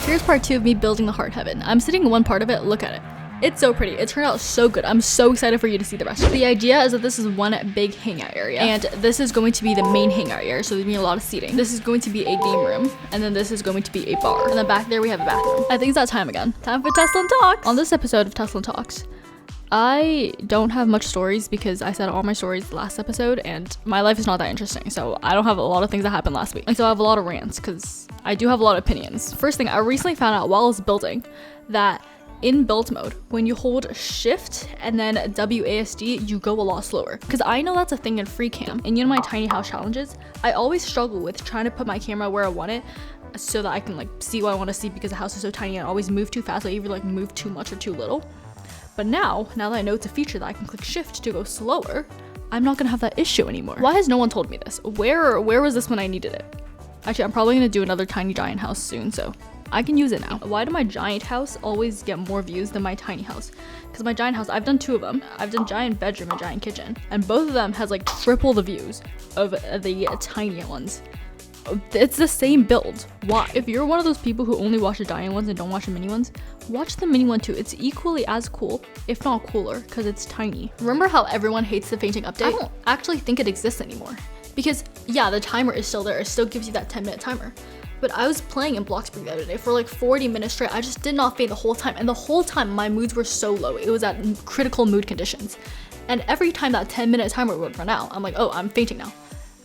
Here's part 2 of me building the heart heaven. I'm sitting in one part of it, look at it. It's so pretty. It turned out so good. I'm so excited for you to see the rest of it. The idea is that this is one big hangout area, and this is going to be the main hangout area, so there's gonna be a lot of seating. This is going to be a game room, and then this is going to be a bar. And then back there we have a bathroom. I think it's that time again. Time for Tessilyn Talks! On this episode of Tessilyn Talks, I don't have much stories because I said all my stories last episode, and my life is not that interesting, so I don't have a lot of things that happened last week. And so I have a lot of rants because I do have a lot of opinions. First thing, I recently found out while I was building that in build mode, when you hold shift and then WASD, you go a lot slower. Because I know that's a thing in free cam. And you know my tiny house challenges, I always struggle with trying to put my camera where I want it so that I can like see what I want to see, because the house is so tiny and I always move too fast. I either like move too much or too little. But now that I know it's a feature that I can click shift to go slower, I'm not gonna have that issue anymore. Why has no one told me this? Where was this when I needed it? Actually, I'm probably gonna do another tiny giant house soon, so I can use it now. Why do my giant house always get more views than my tiny house? Because my giant house, I've done 2 of them. I've done giant bedroom and giant kitchen, and both of them has like triple the views of the tiny ones. It's the same build. Why? If you're one of those people who only watch the giant ones and don't watch the mini ones, watch the mini one too. It's equally as cool, if not cooler, because it's tiny. Remember how everyone hates the fainting update? I don't actually think it exists anymore. Because yeah, the timer is still there. It still gives you that 10-minute timer. But I was playing in Bloxburg the other day for like 40 minutes straight. I just did not faint the whole time. And the whole time my moods were so low. It was at critical mood conditions. And every time that 10-minute timer would run out, I'm like, oh, I'm fainting now.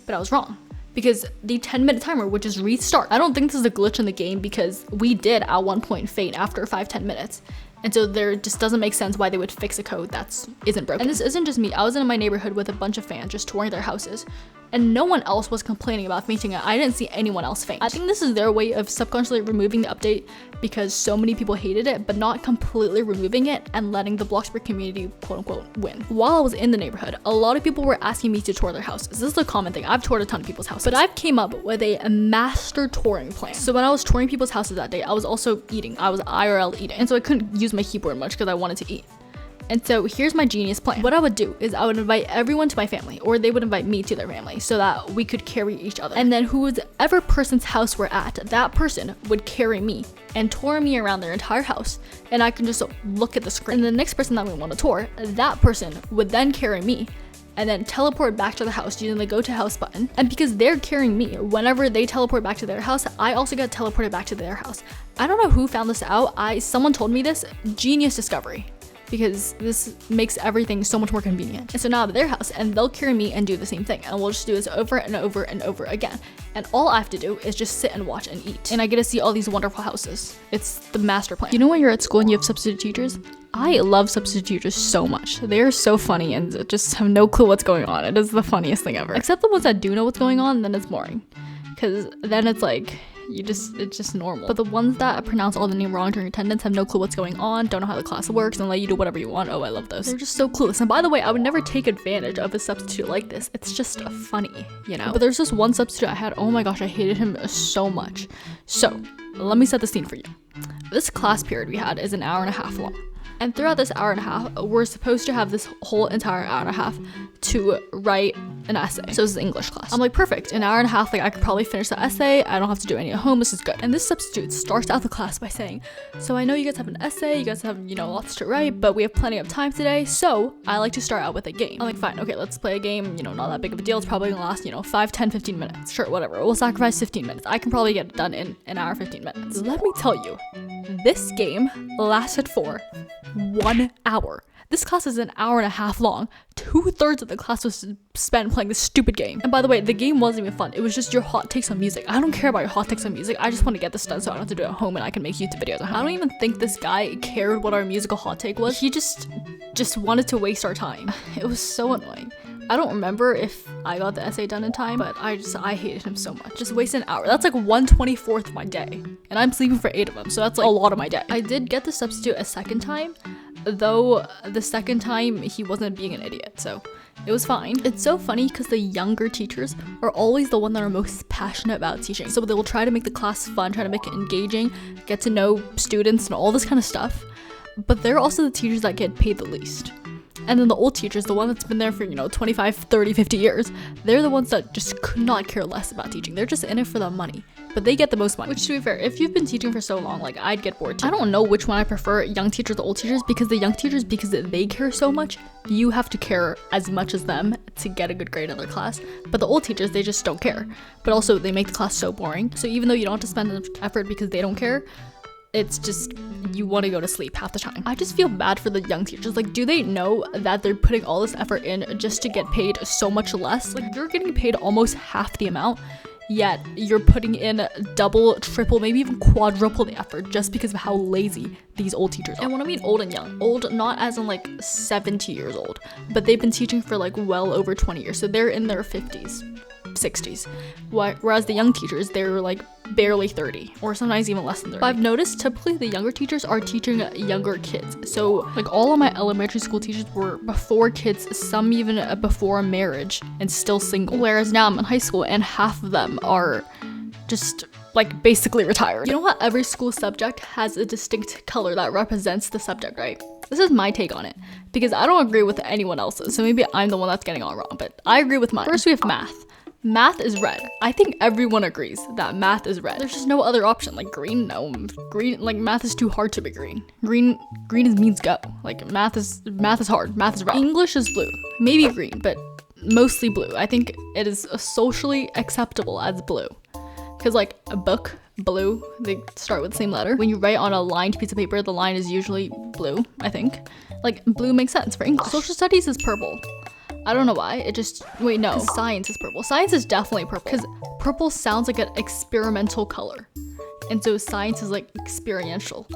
But I was wrong. Because the 10-minute timer would just restart. I don't think this is a glitch in the game, because we did at one point faint after 5-10 minutes. And so there just doesn't make sense why they would fix a code that isn't broken. And this isn't just me. I was in my neighborhood with a bunch of fans just touring their houses, and no one else was complaining about fainting. I didn't see anyone else faint. I think this is their way of subconsciously removing the update because so many people hated it, but not completely removing it and letting the Bloxburg community quote unquote win. While I was in the neighborhood, a lot of people were asking me to tour their houses. This is a common thing. I've toured a ton of people's houses, but I've came up with a master touring plan. So when I was touring people's houses that day, I was also eating. I was IRL eating, and so I couldn't use my keyboard much because I wanted to eat. And so here's my genius plan. What I would do is I would invite everyone to my family, or they would invite me to their family, so that we could carry each other. And then whoever person's house we're at, that person would carry me and tour me around their entire house, and I can just look at the screen. And the next person that we want to tour, that person would then carry me and then teleport back to the house using the go to house button. And because they're carrying me, whenever they teleport back to their house, I also get teleported back to their house. I don't know who found this out. Someone told me this. Genius discovery. Because this makes everything so much more convenient. And so now I'm at their house, and they'll carry me and do the same thing. And we'll just do this over and over and over again. And all I have to do is just sit and watch and eat. And I get to see all these wonderful houses. It's the master plan. You know when you're at school and you have substitute teachers? I love substitute teachers so much. They're so funny and just have no clue what's going on. It is the funniest thing ever. Except the ones that do know what's going on, then it's boring. Because then it's like, it's just normal. But the ones that pronounce all the name wrong during attendance, have no clue what's going on, don't know how the class works, and let you do whatever you want. Oh, I love those. They're just so clueless. And by the way, I would never take advantage of a substitute like this. It's just funny, you know? But there's this one substitute I had. Oh my gosh, I hated him so much. So let me set the scene for you. This class period we had is an hour and a half long. And throughout this hour and a half, we're supposed to have this whole entire hour and a half to write an essay. So this is English class. I'm like, perfect, an hour and a half, like I could probably finish the essay. I don't have to do any at home, this is good. And this substitute starts out the class by saying, so I know you guys have an essay, you guys have, lots to write, but we have plenty of time today, so I like to start out with a game. I'm like, fine, okay, let's play a game, not that big of a deal. It's probably gonna last, 5, 10, 15 minutes. Sure, whatever, we'll sacrifice 15 minutes. I can probably get it done in an hour, 15 minutes. Let me tell you, this game lasted for 1 hour. This class is an hour and a half long. 2/3 of the class was spent playing this stupid game. And by the way, the game wasn't even fun. It was just your hot takes on music. I don't care about your hot takes on music. I just want to get this done so I don't have to do it at home and I can make YouTube videos at home. I don't even think this guy cared what our musical hot take was. He just wanted to waste our time. It was so annoying. I don't remember if I got the essay done in time, but I hated him so much. Just wasted an hour. That's like 1/24 of my day. And I'm sleeping for 8 of them, so that's like a lot of my day. I did get the substitute a second time, though the second time he wasn't being an idiot, so it was fine. It's so funny because the younger teachers are always the one that are most passionate about teaching. So they will try to make the class fun, try to make it engaging, get to know students and all this kind of stuff. But they're also the teachers that get paid the least. And then the old teachers, the one that's been there for, 25, 30, 50 years, they're the ones that just could not care less about teaching. They're just in it for the money. But they get the most money. Which, to be fair, if you've been teaching for so long, like, I'd get bored too. I don't know which one I prefer, young teachers or old teachers, because the young teachers, because they care so much, you have to care as much as them to get a good grade in their class. But the old teachers, they just don't care. But also, they make the class so boring. So even though you don't have to spend enough effort because they don't care, it's just, you want to go to sleep half the time. I just feel bad for the young teachers. Like, do they know that they're putting all this effort in just to get paid so much less? Like, you're getting paid almost half the amount, yet you're putting in double, triple, maybe even quadruple the effort just because of how lazy these old teachers are. And when I mean old and young, old not as in like 70 years old, but they've been teaching for like well over 20 years. So they're in their 50s, 60s. Whereas the young teachers, they're like barely 30 or sometimes even less than 30. But I've noticed typically the younger teachers are teaching younger kids. So like all of my elementary school teachers were before kids, some even before marriage and still single. Whereas now I'm in high school and half of them are just like basically retired. You know what? Every school subject has a distinct color that represents the subject, right? This is my take on it because I don't agree with anyone else's. So maybe I'm the one that's getting all wrong, but I agree with mine. First we have math. Math is red. I think everyone agrees that math is red. There's just no other option. Like green, no. Green, like math is too hard to be green. Green means go. Like math is hard. Math is red. English is blue. Maybe green, but mostly blue. I think it is socially acceptable as blue. Because like a book, blue, they start with the same letter. When you write on a lined piece of paper, the line is usually blue, I think. Like blue makes sense for English. Social studies is purple. I don't know why, it just, wait, no. Science is purple. Science is definitely purple. Because purple sounds like an experimental color. And so science is like experiential.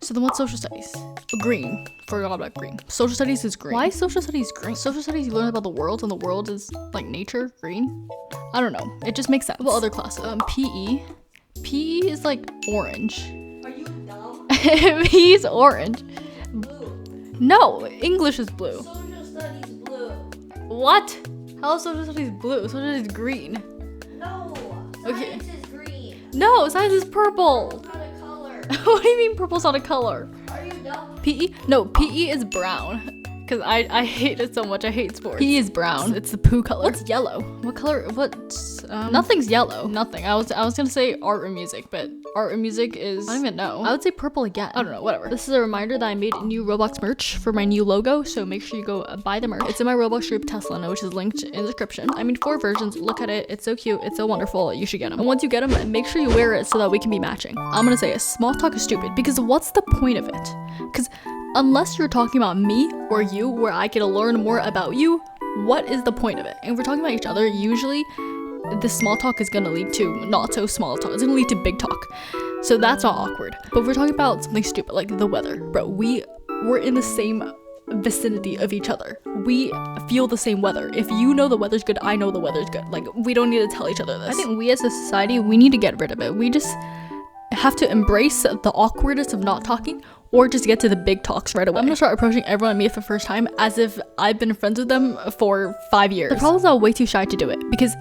So then what's social studies? Green. Forgot about green. Social studies is green. Why is social studies green? Social studies, you learn about the world, and the world is like nature, green? I don't know. It just makes sense. What other classes? PE. PE is like orange. Are you dumb? PE is orange. Blue. No, English is blue. Social studies blue. What? How is social studies blue? Social studies is green. No. Okay. Science is green. No, science is purple. It's not a color. What do you mean purple's not a color? Are you dumb? PE? No, PE is brown. Because I hate it so much. I hate sports. PE is brown. It's the poo color. What's yellow? What color? Nothing's yellow. Nothing. I was gonna say art or music, but art or music is, I don't even know. I would say purple again. I don't know, whatever. This is a reminder that I made new Roblox merch for my new logo, so make sure you go buy the merch. It's in my Roblox group Tessilyn, which is linked in the description. I made 4 versions. Look at it. It's so cute. It's so wonderful. You should get them. And once you get them, make sure you wear it so that we can be matching. I'm gonna say small talk is stupid because what's the point of it? Because unless you're talking about me or you, where I get to learn more about you, what is the point of it? And if we're talking about each other, usually the small talk is gonna lead to not so small talk. It's gonna lead to big talk. So that's not awkward. But if we're talking about something stupid like the weather, bro, we're in the same vicinity of each other. We feel the same weather. If you know the weather's good, I know the weather's good. Like, we don't need to tell each other this. I think we as a society, we need to get rid of it. We just have to embrace the awkwardness of not talking, or just get to the big talks right away. I'm gonna start approaching everyone I meet for the first time as if I've been friends with them for 5 years. The problem is I'm way too shy to do it because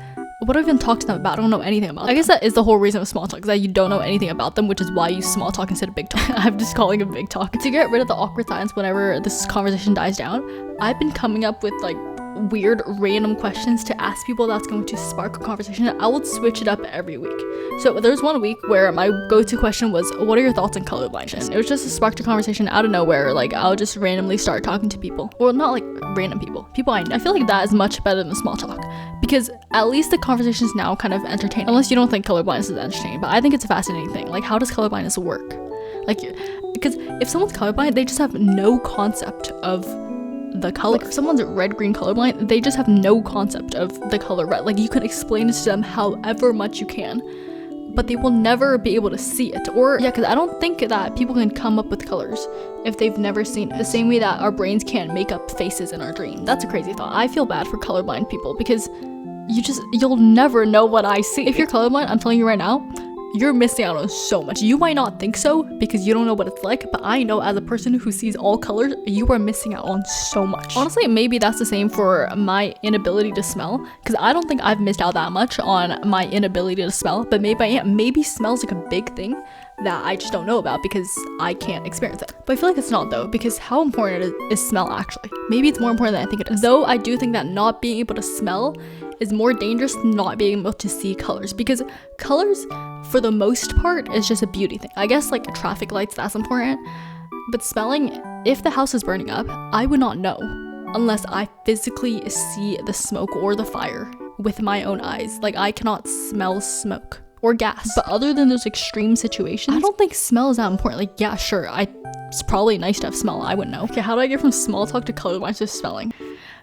what do I even talk to them about? I don't know anything about them. I guess that is the whole reason of small talk, is that you don't know anything about them, which is why you use small talk instead of big talk. I'm just calling it big talk. To get rid of the awkward silence whenever this conversation dies down, I've been coming up with like weird random questions to ask people that's going to spark a conversation. I will switch it up every week. So there's one week where my go-to question was, what are your thoughts on colorblindness? It was just a spark to conversation out of nowhere. Like, I'll just randomly start talking to people. Well, not like random people I know. I feel like that is much better than small talk because at least the conversation is now kind of entertaining, unless you don't think colorblindness is entertaining. But I think it's a fascinating thing. Like, how does colorblindness work? Like, because if someone's colorblind, they just have no concept of the color. Like, if someone's red-green colorblind, they just have no concept of the color red. Like, you can explain it to them however much you can, but they will never be able to see it. Or yeah, because I don't think that people can come up with colors if they've never seen it. The same way that our brains can't make up faces in our dreams. That's a crazy thought. I feel bad for colorblind people because you'll never know what I see. If you're colorblind, I'm telling you right now, you're missing out on so much. You might not think so because you don't know what it's like, but I know as a person who sees all colors, you are missing out on so much. Honestly, maybe that's the same for my inability to smell, because I don't think I've missed out that much on my inability to smell, but maybe I am. Maybe smell's like a big thing, that I just don't know about because I can't experience it. But I feel like it's not though, because how important is smell actually? Maybe it's more important than I think it is. Though I do think that not being able to smell is more dangerous than not being able to see colors, because colors for the most part is just a beauty thing. I guess like traffic lights, that's important. But smelling, if the house is burning up, I would not know unless I physically see the smoke or the fire with my own eyes. Like I cannot smell smoke or gas. But other than those extreme situations, I don't think smell is that important. Like yeah, sure, it's probably nice to have smell, I wouldn't know. Okay, how do I get from small talk to colorblind to smelling?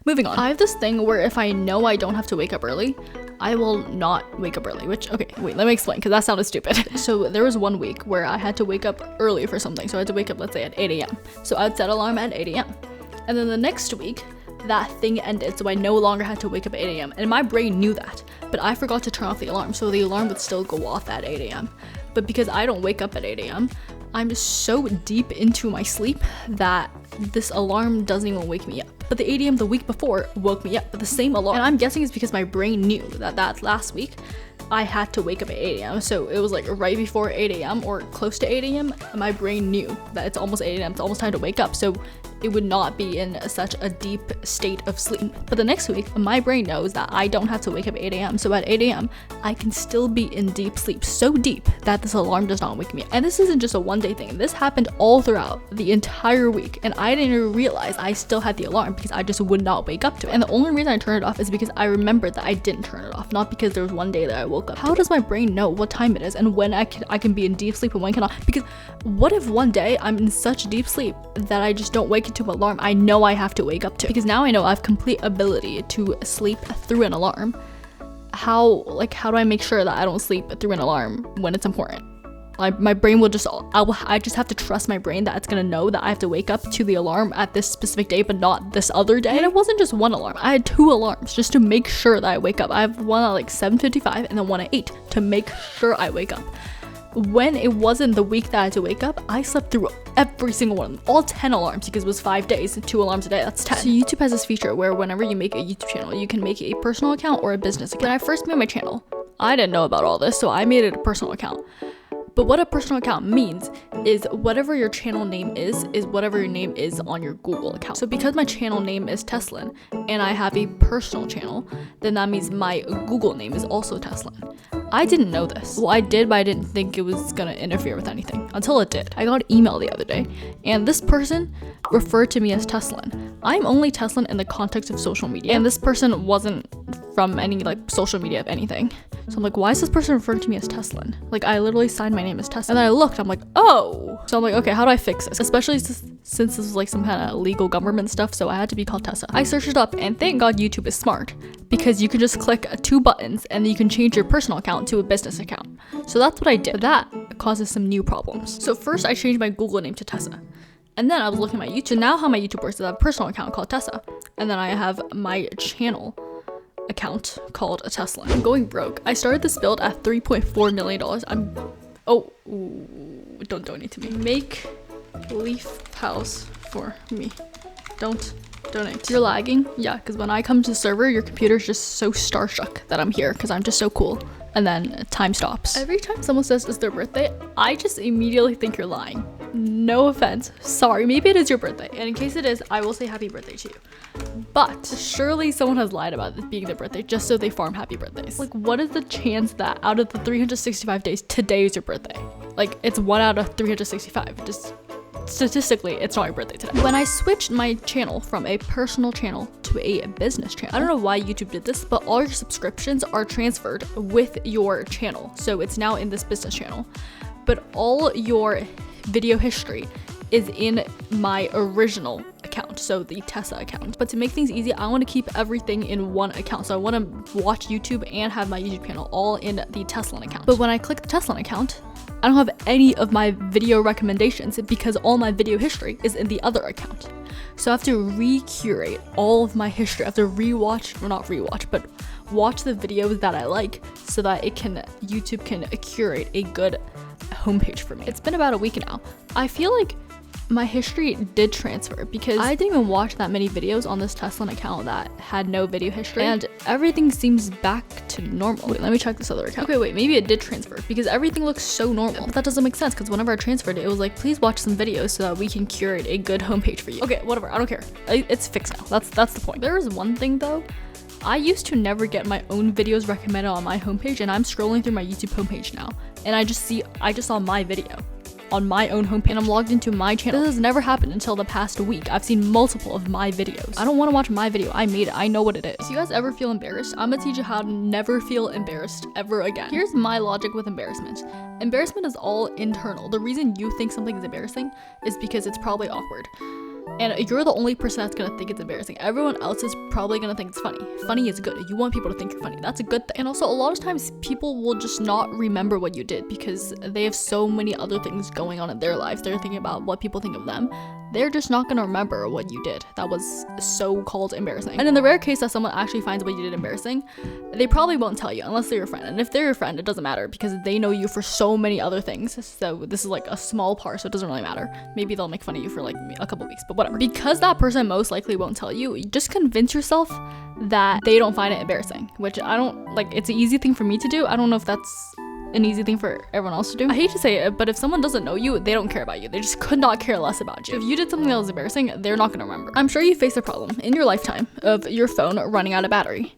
Moving on. I have this thing where if I know I don't have to wake up early, I will not wake up early, which, okay, wait, let me explain, because that sounded stupid. So there was one week where I had to wake up early for something. So I had to wake up, let's say at 8 a.m. So I'd set alarm at 8 a.m. And then the next week, that thing ended, so I no longer had to wake up at 8 a.m. And my brain knew that, but I forgot to turn off the alarm, so the alarm would still go off at 8 a.m. But because I don't wake up at 8 a.m., I'm so deep into my sleep that this alarm doesn't even wake me up. But the 8 a.m. the week before woke me up, but the same alarm. And I'm guessing it's because my brain knew that last week I had to wake up at 8 a.m. So it was like right before 8 a.m. or close to 8 a.m. My brain knew that it's almost 8 a.m. It's almost time to wake up. So it would not be in such a deep state of sleep. But the next week, my brain knows that I don't have to wake up at 8 a.m. So at 8 a.m., I can still be in deep sleep, so deep that this alarm does not wake me up. And this isn't just a one-day thing. This happened all throughout the entire week. And I didn't even realize I still had the alarm because I just would not wake up to it. And the only reason I turned it off is because I remembered that I didn't turn it off, not because there was one day that I woke up. How does my brain know what time it is and when I can be in deep sleep and when cannot? Because what if one day I'm in such deep sleep that I just don't wake into an alarm I know I have to wake up to? Because now I know I have complete ability to sleep through an alarm. How do I make sure that I don't sleep through an alarm when it's important? Like my brain will just, I just have to trust my brain that it's gonna know that I have to wake up to the alarm at this specific day, but not this other day. And it wasn't just one alarm. I had 2 alarms just to make sure that I wake up. I have one at like 7:55 and then one at 8 to make sure I wake up. When it wasn't the week that I had to wake up, I slept through every single one of them, all 10 alarms, because it was 5 days and 2 alarms a day, that's 10. So YouTube has this feature where whenever you make a YouTube channel, you can make a personal account or a business account. When I first made my channel, I didn't know about all this, so I made it a personal account. But what a personal account means is whatever your channel name is whatever your name is on your Google account. So because my channel name is Tessilyn and I have a personal channel, then that means my Google name is also Tessilyn. I didn't know this. Well, I did, but I didn't think it was gonna interfere with anything until it did. I got an email the other day and this person referred to me as Tessilyn. I'm only Tessilyn in the context of social media, and this person wasn't from any like social media of anything. So I'm like, why is this person referring to me as Tessilyn? Like I literally signed my name as Tessa. And then I looked, I'm like, oh. So I'm like, okay, how do I fix this? Especially since this was like some kind of legal government stuff, so I had to be called Tessa. I searched it up and thank God YouTube is smart because you can just click 2 buttons and you can change your personal account to a business account. So that's what I did. But that causes some new problems. So first I changed my Google name to Tessa. And then I was looking at my YouTube. Now how my YouTube works is I have a personal account called Tessa. And then I have my channel account called Tessilyn. I'm going broke. I started this build at $3.4 million. Don't donate to me. Make leaf house for me. Don't donate. You're lagging? Yeah, because when I come to the server, your computer's just so starstruck that I'm here because I'm just so cool. And then time stops. Every time someone says it's their birthday, I just immediately think you're lying. No offense. Sorry, maybe it is your birthday. And in case it is, I will say happy birthday to you. But surely someone has lied about it being their birthday just so they farm happy birthdays. Like, what is the chance that out of the 365 days, today is your birthday? Like, it's 1 out of 365. Just statistically, it's not your birthday today. When I switched my channel from a personal channel to a business channel, I don't know why YouTube did this, but all your subscriptions are transferred with your channel. So it's now in this business channel, but all your video history is in my original account, so the Tessa account. But to make things easy, I want to keep everything in one account. So I want to watch YouTube and have my YouTube channel all in the Tessilyn account. But when I click the Tessilyn account, I don't have any of my video recommendations because all my video history is in the other account. So I have to re-curate all of my history. I have to but watch the videos that I like so that YouTube can curate a good homepage for me. It's been about a week now. I feel like my history did transfer because I didn't even watch that many videos on this Tessilyn account that had no video history, and everything seems back to normal. Wait, let me check this other account. Okay, wait, maybe it did transfer because everything looks so normal, but that doesn't make sense because whenever I transferred it, it was like, please watch some videos so that we can curate a good homepage for you. Okay, whatever, I don't care. It's fixed now. That's the point. There is one thing though. I used to never get my own videos recommended on my homepage, and I'm scrolling through my YouTube homepage now, and I just saw my video on my own homepage, and I'm logged into my channel. This has never happened until the past week. I've seen multiple of my videos. I don't want to watch my video. I made it. I know what it is. If you guys ever feel embarrassed, I'm gonna teach you how to never feel embarrassed ever again. Here's my logic with embarrassment. Embarrassment is all internal. The reason you think something is embarrassing is because it's probably awkward. And you're the only person that's gonna think it's embarrassing. Everyone else is probably gonna think it's funny. Funny is good. You want people to think you're funny. That's a good thing. And also, a lot of times people will just not remember what you did because they have so many other things going on in their lives. They're thinking about what people think of them. They're just not gonna remember what you did that was so-called embarrassing. And in the rare case that someone actually finds what you did embarrassing, they probably won't tell you unless they're your friend. And if they're your friend, it doesn't matter because they know you for so many other things. So this is like a small part, so it doesn't really matter. Maybe they'll make fun of you for like a couple weeks, but whatever. Because that person most likely won't tell you, just convince yourself that they don't find it embarrassing, which I don't, like, it's an easy thing for me to do. I don't know if that's an easy thing for everyone else to do. I hate to say it, but if someone doesn't know you, they don't care about you. They just could not care less about you. If you did something that was embarrassing, they're not gonna remember. I'm sure you face a problem in your lifetime of your phone running out of battery.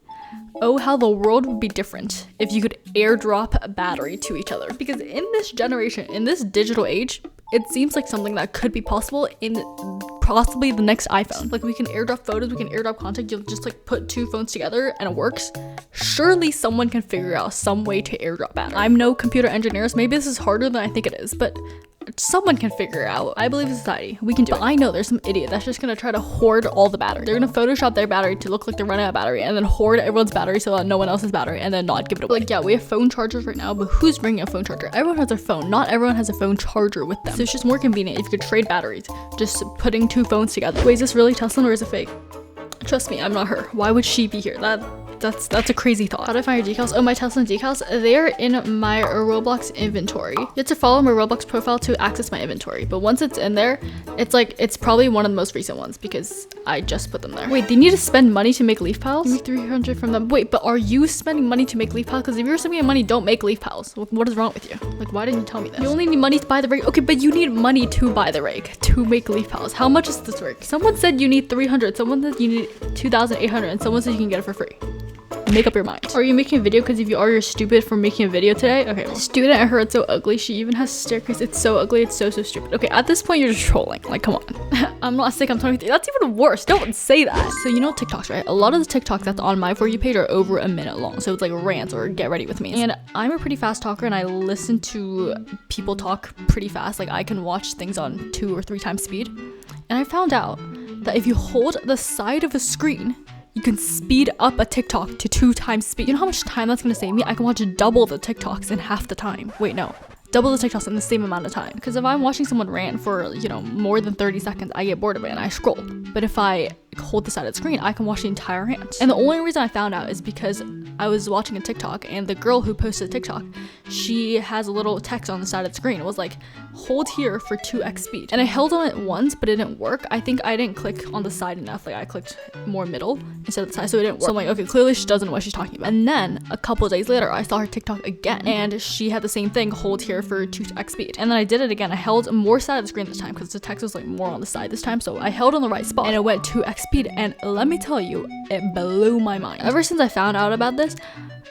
Oh, how the world would be different if you could airdrop a battery to each other. Because in this generation, in this digital age, it seems like something that could be possible in possibly the next iPhone. Like, we can airdrop photos, we can airdrop content. You'll just like put two phones together and it works. Surely someone can figure out some way to airdrop battery. I'm no computer engineer, so maybe this is harder than I think it is, but someone can figure it out. I believe in society. We can do it. But I know there's some idiot that's just gonna try to hoard all the battery. They're gonna Photoshop their battery to look like they're running out of battery and then hoard everyone's battery so that no one else's battery and then not give it away. Like, yeah, we have phone chargers right now, but who's bringing a phone charger? Everyone has their phone. Not everyone has a phone charger with them. So it's just more convenient if you could trade batteries, just putting two phones together. Wait, is this really Tessilyn or is it fake? Trust me, I'm not her. Why would she be here? That's a crazy thought. How do I find your decals? Oh, my Tessilyn decals, they're in my Roblox inventory. You have to follow my Roblox profile to access my inventory, but once it's in there, it's probably one of the most recent ones because I just put them there. Wait, they need to spend money to make leaf piles? You make 300 from them. Wait, but are you spending money to make leaf piles? Because if you're spending money, don't make leaf piles. What is wrong with you? Like, why didn't you tell me this? You only need money to buy the rake. Okay, but you need money to buy the rake to make leaf piles. How much is this rake? Someone said you need 300. Someone said you need 2,800, and someone said you can get it for free. Make up your mind. Are you making a video because if you are, you're stupid for making a video today? Okay, well. Student, I heard it's so ugly. She even has staircase. It's so ugly. It's so stupid. Okay, at this point, you're just trolling. Like, come on. I'm not sick. I'm 23. That's even worse. Don't say that. So you know TikToks, right? A lot of the TikToks that's on my For You page are over a minute long. So it's like rants or get ready with me. And I'm a pretty fast talker and I listen to people talk pretty fast. Like, I can watch things on 2 or 3 times speed. And I found out that if you hold the side of a screen, you can speed up a TikTok to 2 times speed. You know how much time that's gonna save me? I can watch double the TikToks in half the time. Wait, no. Double the TikToks in the same amount of time. Because if I'm watching someone rant for, you know, more than 30 seconds, I get bored of it and I scroll. But if I hold the side of the screen, I can watch the entire rant. And the only reason I found out is because I was watching a TikTok and the girl who posted the TikTok, she has a little text on the side of the screen. It was like, hold here for 2x speed. And I held on it once, but it didn't work. I think I didn't click on the side enough. Like, I clicked more middle instead of the side, so it didn't work. So I'm like, okay, clearly she doesn't know what she's talking about. And then a couple days later, I saw her TikTok again and she had the same thing, hold here for 2x speed. And then I did it again. I held more side of the screen this time because the text was like more on the side this time. So I held on the right spot and it went 2x speed. And let me tell you, it blew my mind. Ever since I found out about this,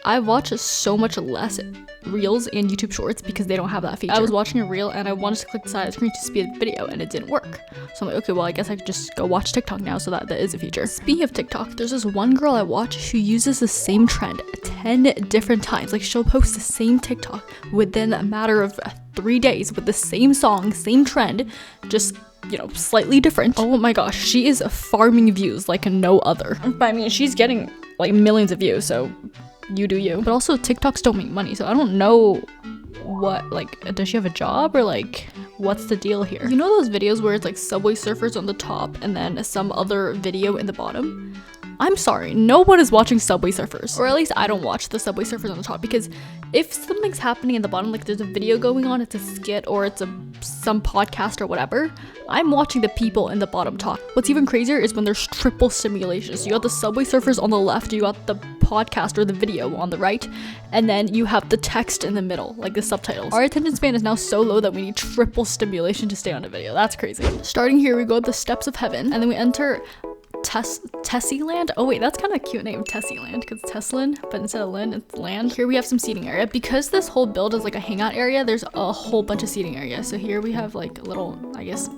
I watch so much less reels and YouTube shorts because they don't have that feature. I was watching a reel and I wanted to click the side of the screen to speed the video and it didn't work. So I'm like, okay, well, I guess I could just go watch TikTok now, so that is a feature. Speaking of TikTok, there's this one girl I watch who uses the same trend 10 different times. Like, she'll post the same TikTok within a matter of 3 days with the same song, same trend, just, you know, slightly different. Oh my gosh, she is farming views like no other. But I mean, she's getting like millions of views, so you do you. But also TikToks don't make money, so I don't know what, like, does she have a job or like what's the deal here? You know those videos where it's like Subway Surfers on the top and then some other video in the bottom? I'm sorry, no one is watching Subway Surfers. Or at least I don't watch the Subway Surfers on the top, because if something's happening in the bottom, like there's a video going on, it's a skit or it's some podcast or whatever, I'm watching the people in the bottom talk. What's even crazier is when there's triple stimulation. So you got the Subway Surfers on the left, you got the podcast or the video on the right, and then you have the text in the middle, like the subtitles. Our attention span is now so low that we need triple stimulation to stay on a video. That's crazy. Starting here, we go up the steps of heaven, and then we enter Tessilyn. Oh wait, that's kind of a cute name, Tessilyn, because Tessilyn, but instead of Lynn, it's land. Here we have some seating area. Because this whole build is like a hangout area, there's a whole bunch of seating area. So here we have like little, I guess,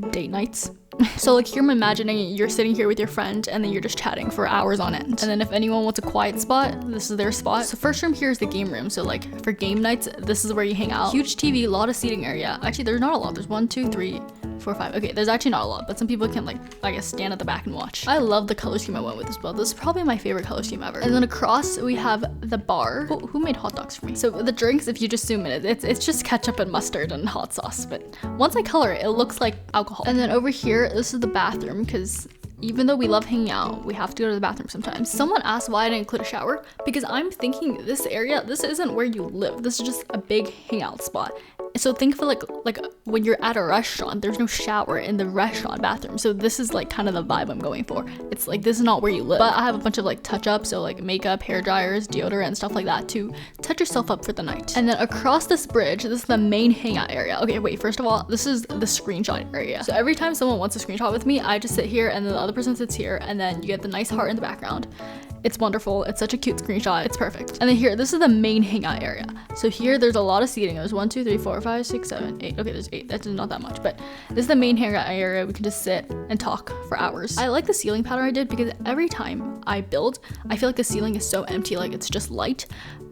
date nights. So like here I'm imagining you're sitting here with your friend and then you're just chatting for hours on end. And then if anyone wants a quiet spot, this is their spot. So first room here is the game room. So like for game nights, this is where you hang out. Huge TV, a lot of seating area. Actually, there's not a lot. There's 1, 2, 3, 4, 5. Okay, there's actually not a lot, but some people can like, I guess, stand at the back and watch. I love the color scheme I went with as well. This is probably my favorite color scheme ever. And then across we have the bar. Oh, who made hot dogs for me? So the drinks, if you just zoom in, it's just ketchup and mustard and hot sauce. But once I color it, it looks like alcohol. And then over here, this is the bathroom, because even though we love hanging out, we have to go to the bathroom sometimes. Someone asked why I didn't include a shower, because I'm thinking this area, this isn't where you live. This is just a big hangout spot. So think of it like when you're at a restaurant, there's no shower in the restaurant bathroom. So this is like kind of the vibe I'm going for. It's like, this is not where you live. But I have a bunch of like touch-ups, so like makeup, hair dryers, deodorant, and stuff like that to touch yourself up for the night. And then across this bridge, this is the main hangout area. Okay, wait, first of all, this is the screenshot area. So every time someone wants a screenshot with me, I just sit here and then the other person sits here, and then you get the nice heart in the background. It's wonderful. It's such a cute screenshot. It's perfect. And then here, this is the main hangout area. So here, there's a lot of seating. There's 1, 2, 3, 4, 5, 6, 7, 8. Okay, there's 8. That's not that much, but this is the main hangout area. We can just sit and talk for hours. I like the ceiling pattern I did because every time I build, I feel like the ceiling is so empty, like it's just light.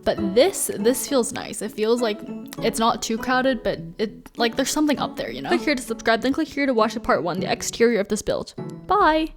But this feels nice. It feels like it's not too crowded, but it like there's something up there, you know? Click here to subscribe, then click here to watch the part 1, the exterior of this build. Bye!